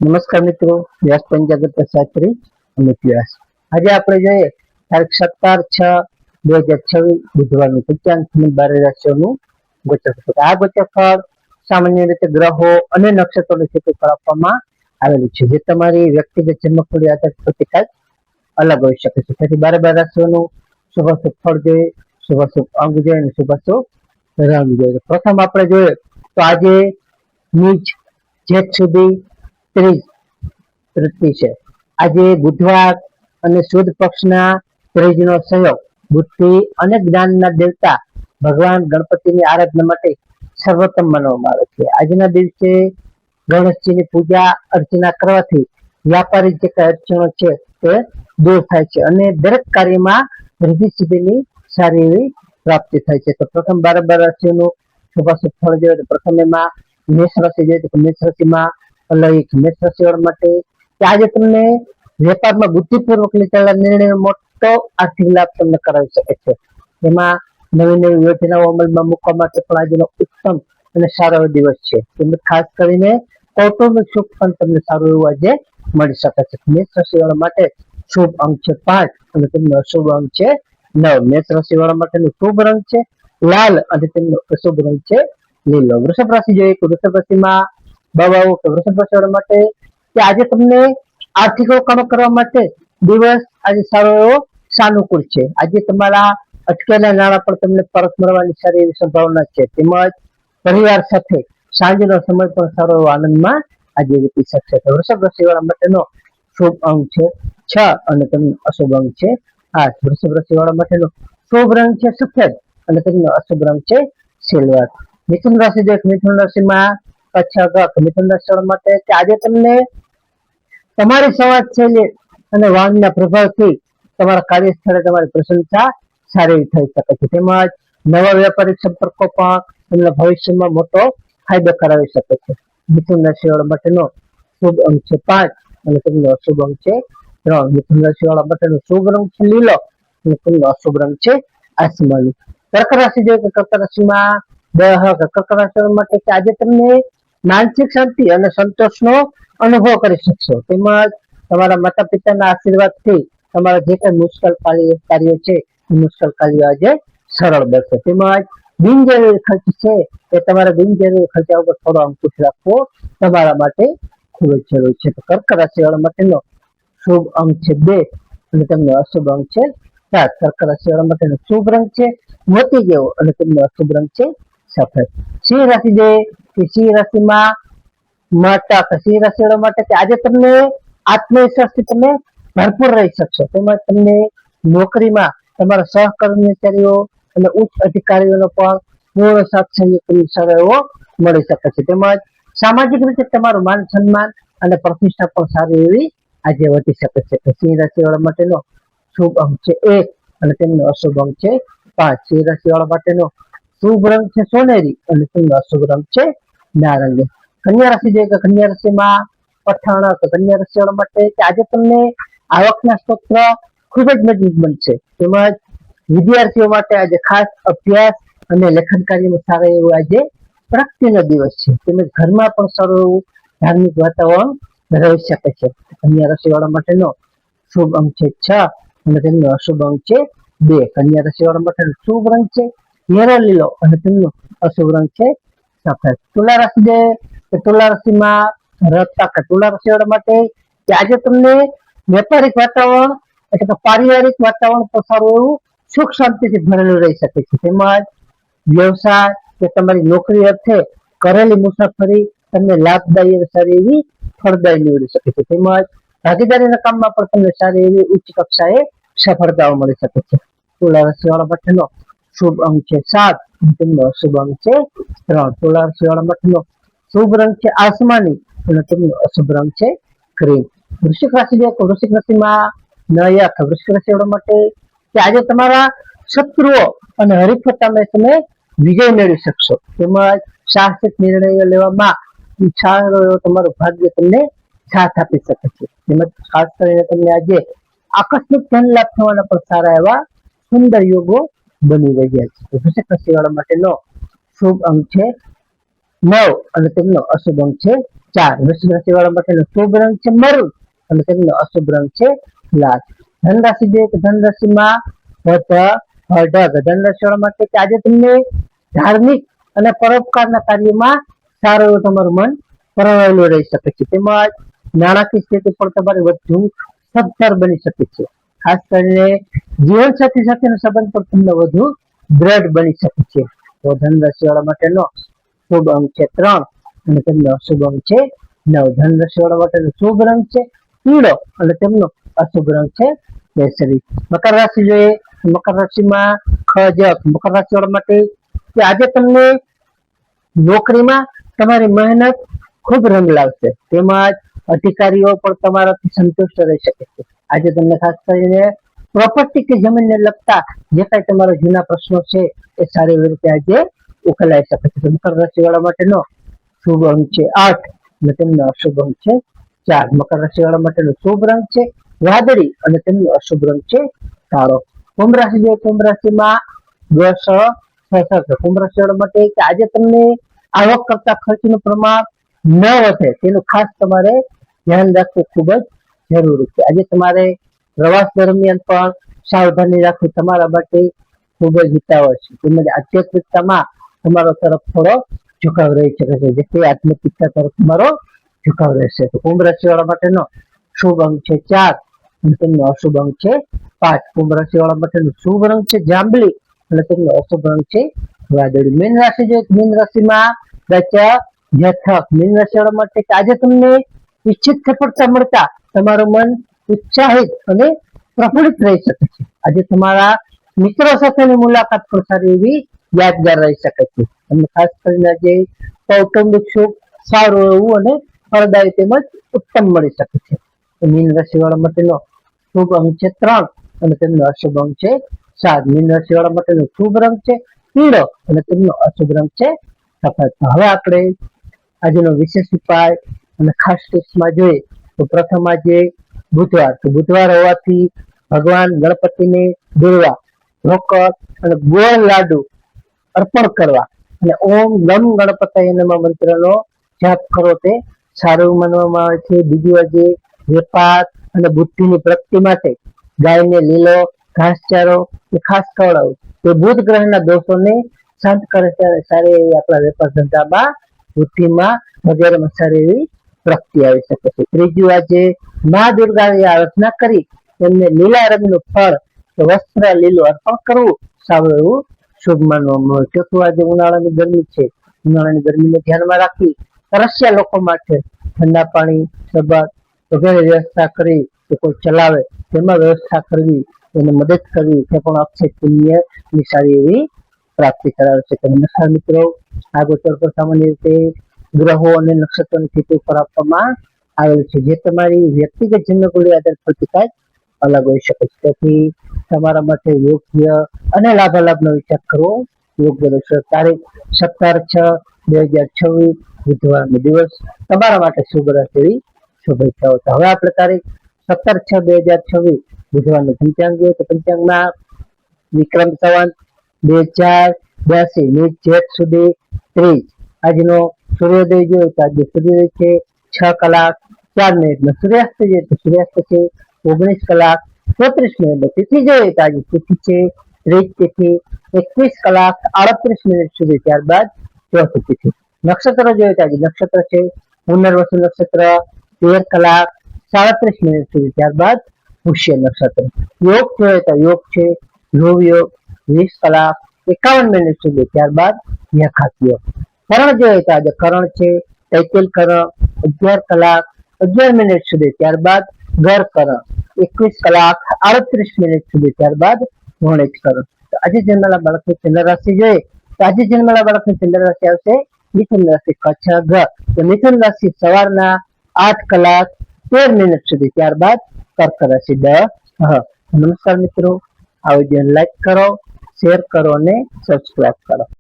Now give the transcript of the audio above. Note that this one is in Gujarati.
નમસ્કાર મિત્રો, વ્યાસ પંચાગત શાસ્ત્રી અમિત વ્યાસ. આજે આપણે જોઈએ તારીખ 17/6/2026 બુધવારનું પંચાંગ અને 12 રાશિઓનું ગોચરફળ. આ ગોચરફળ સામાન્ય રીતે ગ્રહો અને નક્ષત્રોની સ્થિતિ પર આપવામાં આવેલું છે, જે તમારી વ્યક્તિગત જન્મકુંડળી આધારિત પ્રતિકાર અલગ હોઈ શકે છે. તેથી 12 રાશિઓનું શુભાશુભ ફળ જોઈએ, શુભાશુભ અંગ જોઈએ અને શુભાશુભ રંગ જોઈએ. પ્રથમ આપણે જોઈએ તો આજે નીચ જેઠ સુધી 30 છે. આજે બુધવાર અને સુદ પક્ષના ત્રીજનો સંયોગ બુદ્ધિ અને જ્ઞાનના દેવતા ભગવાન ગણપતિની આરાધના માટે સર્વોત્તમ માનવામાં આવે છે. આજના દિવસે ગણેશજીની પૂજા અર્ચના કરવાથી વ્યાપારિક જે કઈ અડચણો છે તે દૂર થાય છે અને દરેક કાર્યમાં રિદ્ધિ સિદ્ધિની સારી એવી પ્રાપ્તિ થાય છે. તો પ્રથમ 12 રાશિઓનું શુભાશુભ ફળ જોઈએ તો પ્રથમ એમાં મેષ રાશિ જોઈએ તો મેષ રાશિમાં લઈ મેષ રાશિવાળા માટે કે આજે તમને વેપારમાં બુદ્ધિપૂર્વક લીધેલા નિર્ણય મોટો આર્થિક લાભ તમને કરાવી શકે છે. એમાં નવી નવી યોજનાઓ અમલમાં મૂકવા માટે પણ આજનો ઉત્તમ અને સારો એવો દિવસ છે. તેમજ ખાસ કરીને કૌટુંબિક સુખ પણ તમને સારું એવું આજે મળી શકે છે. મેષ રાશિવાળા માટે શુભ અંક છે 5 અને તેમનો અશુભ અંક છે 9. મેષ રાશિવાળા માટેનો શુભ રંગ છે લાલ અને તેમનો અશુભ રંગ છે લીલો. વૃષભ રાશિ જોઈએ તો વૃષભ રાશિમાં બાબાઓ કે વૃષભ રાશિવાળા માટે કે આજે તમને આર્થિક રોકાણો કરવા માટે દિવસ આજે સારો એવો સાનુકૂળ છે. આજે તમારા અટકેલા નાણાં પણ તમને પરત મળવાની સારી એવી સંભાવના છે. તેમજ પરિવાર સાથે સાંજનો સમય પણ સારો એવો આનંદમાં આજે વીતી શકશે. તો વૃષભ રાશિવાળા માટેનો શુભ અંક છે 6 અને તેમનો અશુભ અંક છે 8. વૃષભ રાશિવાળા માટેનો શુભ રંગ છે સફેદ અને તેમનો અશુભ રંગ છે સિલ્વર. મિથુન રાશિ જોઈએ મિથુન રાશિમાં મિથુન રાશિવાળા માટે કે આજે તમને તમારી સમાજ શૈલી અને વાણના પ્રભાવથી તમારા કાર્યસ્થળે તમારી પ્રશંસા સારી થઈ શકે છે. તેમજ નવા વ્યાપારિક સંપર્કો પણ તમને ભવિષ્યમાં મોટો ફાયદો કરાવી શકે છે. મિથુન રાશિવાળા માટેનો શુભ અંક છે 5 અને તેમનો અશુભ અંક છે 3. મિથુન રાશિવાળા માટેનો શુભ રંગ છે લીલો અને તેમનો અશુભ રંગ છે આસમાની. કર્ક રાશિ જોઈએ તો કર્ક રાશિમાં કર્ક રાશિવાળા માટે કે આજે તમને માનસિક શાંતિ અને સંતોષનો અનુભવ કરી શકશો. તેમજ તમારા માતા પિતાના આશીર્વાદથી તમારા જે કઈ મુશ્કેલ કાર્યો છે એ મુશ્કેલ કાર્યો આજે સરળ બનશે. તેમજ બિનજરૂરી ખર્ચ છે એ તમારા બિનજરૂરી ખર્ચા ઉપર થોડો અંકુશ રાખવો તમારા માટે ખૂબ જ જરૂરી છે. તો કર્ક રાશિવાળા માટેનો શુભ અંક છે 2 અને તેમનો અશુભ અંક છે 7. કર્ક રાશિવાળા માટેનો શુભ રંગ છે મોતી જેવો અને તેમનો અશુભ રંગ છે સફેદ. સિંહ રાશિ જે કે સિંહ રાશિમાં સિંહ રાશિવાળા માટે કે આજે તમને આત્મવિશ્વાસથી તમે ભરપૂર રહી શકશો. તેમજ તમને નોકરીમાં તમારા સહકર્મચારીઓ અને ઉચ્ચ અધિકારીઓનો પણ પૂર્ણ સાથ સહયોગ સારો એવો મળી શકે છે. તેમજ સામાજિક રીતે તમારું માન સન્માન અને પ્રતિષ્ઠા પણ સારી એવી આજે વધી શકે છે. સિંહ રાશિવાળા માટેનો શુભ અંક છે 1 અને તેમનો અશુભ અંક છે 5. સિંહ રાશિવાળા માટેનો શુભ રંગ છે સોનેરી અને તેમનો અશુભ રંગ છે નારંગી. કન્યા રાશિ જોઈએ કે કન્યા રાશિમાં પઠાણ કન્યા રાશિવાળા માટે કે આજે તમને આવકના સ્ત્રોત ખૂબ જ મજબૂત બનશે. તેમજ વિદ્યાર્થીઓ માટે આજે ખાસ અભ્યાસ અને લેખન કાર્યમાં સારા એવું આજે પ્રગતિનો દિવસ છે. તેમજ ઘરમાં પણ સારું એવું ધાર્મિક વાતાવરણ રહી શકે છે. કન્યા રાશિવાળા માટેનો શુભ અંક છે 6 અને તેમનો અશુભ અંક છે 2. કન્યા રાશિવાળા માટેનો શુભ રંગ છે ઘેરો લીલો અને તેમનો અશુભ રંગ છે સફેદ. તુલા રાશિ જે તુલા રાશિમાં તુલા રાશિવાળા માટે કે આજે તમને વેપારિક વાતાવરણ એટલે કે પારિવારિક વાતાવરણ પણ સારું એવું સુખ શાંતિથી ભરેલું રહી શકે છે. તેમજ વ્યવસાય કે તમારી નોકરી અર્થે કરેલી મુસાફરી તમને લાભદાયી અને સારી એવી ફળદાયી નીવડી શકે છે. તેમજ ભાગીદારીના કામમાં પણ તમને સારી એવી ઉચ્ચ કક્ષાએ સફળતાઓ મળી શકે છે. તુલા રાશિવાળા માટેનો શુભ અંક છે 7 અને તેમનો અશુભ અંક છે 3. તુલા રાશિવાળા માટેનો શુભ રંગ છે આસમાની અને તેમનો અશુભ રંગ છે ક્રીમ. વૃશ્ચિક રાશિ જે વૃશ્ચિક રાશિમાં વૃશ્ચિક રાશિવાળા માટે કે આજે તમારા શત્રુઓ અને હરીફો સામે તમે વિજય મેળવી શકશો. તેમજ સાહસિક નિર્ણયો લેવામાં સારો એવો તમારું ભાગ્ય તમને સાથ આપી શકે છે. તેમજ ખાસ કરીને તમને આજે આકસ્મિક ધન લાભ થવાના પણ સારા એવા સુંદર યોગો બની રહ્યા છે. વૃશ્ચિક રાશિવાળા માટેનો શુભ અંક છે 9 અને તેમનો અશુભ અંક છે 4. વૃશ્ચિક રાશિ વાળા માટેનો શુભ રંગ છે મરૂન અને તેમનો અશુભ રંગ છે લાલ. ધન રાશિ જોઈએ તો ધન રાશિમાં ધન રાશિ વાળા માટે આજે તમને ધાર્મિક અને પરોપકારના કાર્યોમાં સારું એવું તમારું મન પરવાયેલું રહી શકે છે. તેમજ નાણાકીય સ્થિતિ પણ તમારી વધુ સદ્ધર બની શકે છે. ખાસ કરીને જીવનસાથી સાથેનો સંબંધ પણ તમને વધુ દ્રઢ બની શકે છે. તો ધન રાશિ વાળા માટેનો શુભ અંક છે 3 અને તેમનો અશુભ અંક છે 9. ધન રાશિ વાળા માટેનો શુભ રંગ છે પીળો અને તેમનો અશુભ રંગ છે કેસરી. મકર રાશિ જોઈએ, મકર રાશિમાં મકર રાશિ વાળા માટે કે આજે તમને નોકરીમાં તમારી મહેનત ખૂબ રંગ લાવશે. તેમજ અધિકારીઓ પણ તમારાથી સંતુષ્ટ રહી શકે છે. આજે તમને ખાસ કરીને પ્રોપર્ટી કે જમીનને લગતા જે કઈ તમારા જૂના પ્રશ્નો છે એ સારી રીતે આજે ઉકેલાઈ શકે છે. મકર રાશિ વાળા માટેનો શુભ અંક છે 8 અને તેમનો અશુભ અંક છે 4. મકર રાશિ વાળા માટેનો શુભ રંગ છે વાદળી અને તેમનો અશુભ રંગ છે કાળો. કુંભ રાશિ જે કુંભ રાશિમાં કુંભ રાશિ વાળા માટે કે આજે તમને આવક કરતા ખર્ચનું પ્રમાણ ન વધે તેનું ખાસ તમારે ધ્યાન રાખવું ખૂબ જ જરૂરી છે. આજે તમારે પ્રવાસ દરમિયાન પણ સાવધાની રાખવી તમારા માટે ખૂબ જ હિતાવહ છે. તેમજ આધ્યાત્મિકતામાં તમારો તરફ થોડો ઝુકાવ રહી શકે છે, જેથી આધ્યાત્મિકતા તરફ તમારો ઝુકાવ રહેશે. તો કુંભ રાશિ વાળા માટેનો શુભ અંક છે 4 અને તેમનો અશુભ અંક છે 5. કુંભ રાશિ વાળા માટેનો શુભ રંગ છે જાંબલી અને તેમનો અશુભ રંગ છે વાદળી. મીન રાશિ જોઈએ, મીન રાશિમાં મીન રાશિ વાળા માટે આજે તમને ઈચ્છિત સફળતા મળતા તમારું મન ઉત્સાહિત અને પ્રફુલ્લિત રહી શકે છે. આજે તમારા મિત્રો સાથેની મુલાકાત પણ સારી એવી યાદગાર રહી શકે છે. અને ખાસ કરીને આજે કૌટુંબિક સુખ સારું એવું અને ફળદાયી તેમજ ઉત્તમ મળી શકે છે. મીન રાશિ વાળા માટેનો શુભ અંક છે 3 અને તેમનો અશુભ અંક છે 7. મીન રાશિ વાળા માટેનો શુભ રંગ છે પીળો અને તેમનો અશુભ રંગ છે સફેદ. હવે આપણે આજનો વિશેષ ઉપાય અને ખાસ ટિપ્સમાં જોઈએ તો પ્રથમ આજે બુધવાર હોવાથી ભગવાન ગણપતિને દોરવા રોકડ અને ગોળ લાડુ અર્પણ કરવા અને ઓમ નમ ગણપતય નમઃ મંત્રનો જાપ કરો તે સારું માનવામાં આવે છે. બીજું આજે વેપાર અને બુદ્ધિની પ્રગતિ માટે ગાયને લીલો ઘાસચારો એ ખાસ ખવડાવવું તે બુધ ગ્રહના દોષોને શાંત કરે છે અને સારી એવી આપણા વેપાર ધંધામાં બુદ્ધિમાં વગેરેમાં સારી એવી પ્રગતિ આવી શકે છે. ત્રીજું આજે મા દુર્ગાની આરાધના કરી તેમને લીલા રંગનું ફળ વસ્ત્ર લીલું અર્પણ કરવું સારું એવું શુભ માનવામાં આવે. ચોથું આજે ઉનાળાની ગરમી છે, ઉનાળાની ગરમીને ધ્યાનમાં રાખી તરસ્યા લોકો માટે ઠંડા પાણી શરબત વગેરે વ્યવસ્થા કરી કે કોઈ ચલાવે તેમાં વ્યવસ્થા કરવી, એને મદદ કરવી તે પણ અક્ષય પુણ્યની સારી એવી પ્રાપ્તિ કરાવે છે. નમસ્કાર મિત્રો, આ ગોચર પર સામાન્ય રીતે ગ્રહો અને નક્ષત્રોની સ્થિતિ પર આપવામાં આવેલ છે, જે તમારી વ્યક્તિગત જન્મકુંડળી આધાર પરથી કાંઈક અલગ હોઈ શકે છે. તેથી તમારા માટે યોગ્ય અને લાભાલાભનો વિચાર કરવો યોગ્ય રહેશે. તારીખ 17/6/2026 બુધવારનો દિવસ તમારા માટે શુભ રહેશે એવી શુભેચ્છાઓ. હવે આપણે તારીખ 17/6/2026 બુધવારનું પંચાંગ જોઈએ તો પંચાંગમાં વિક્રમ સંવત 2082 જેઠ સુધી 30. આજનો સૂર્યોદય જોઈએ તો આજે સૂર્યોદય છે 6:04 સૂર્યાસ્ત જોઈએ તો સૂર્યાસ્ત છે 19:34. તિથિ જોઈએ તો આજે તિથિ છે ત્રીજ તિથિ 21:38 સુધી, ત્યારબાદ ચોથી તિથિ. નક્ષત્ર જોઈએ તો આજે નક્ષત્ર છે પુનર્વસુ નક્ષત્ર 13:37 સુધી, ત્યારબાદ પુષ્ય નક્ષત્ર. યોગ જોઈએ તો યોગ છે ધ્રુવ યોગ 20:51 સુધી, ત્યારબાદ યખાત યોગ. કરણ જોઈએ તો આજે કરણ છે તૈતિલ કરણ 11:11 સુધી, ત્યારબાદ ગર કરણ 21:38 સુધી, ત્યારબાદ વણિક કરણ. આજે જન્મેલા બાળકની ચંદ્ર રાશિ જોઈએ તો આજે જન્મેલા બાળકની ચંદ્ર રાશિ આવશે મિથુન રાશિ તો મિથુન રાશિ સવારના 8:13 સુધી, ત્યારબાદ કર્ક રાશિ નમસ્કાર મિત્રો, આ વિડીયો લાઈક કરો, શેર કરો અને સબસ્ક્રાઇબ કરો.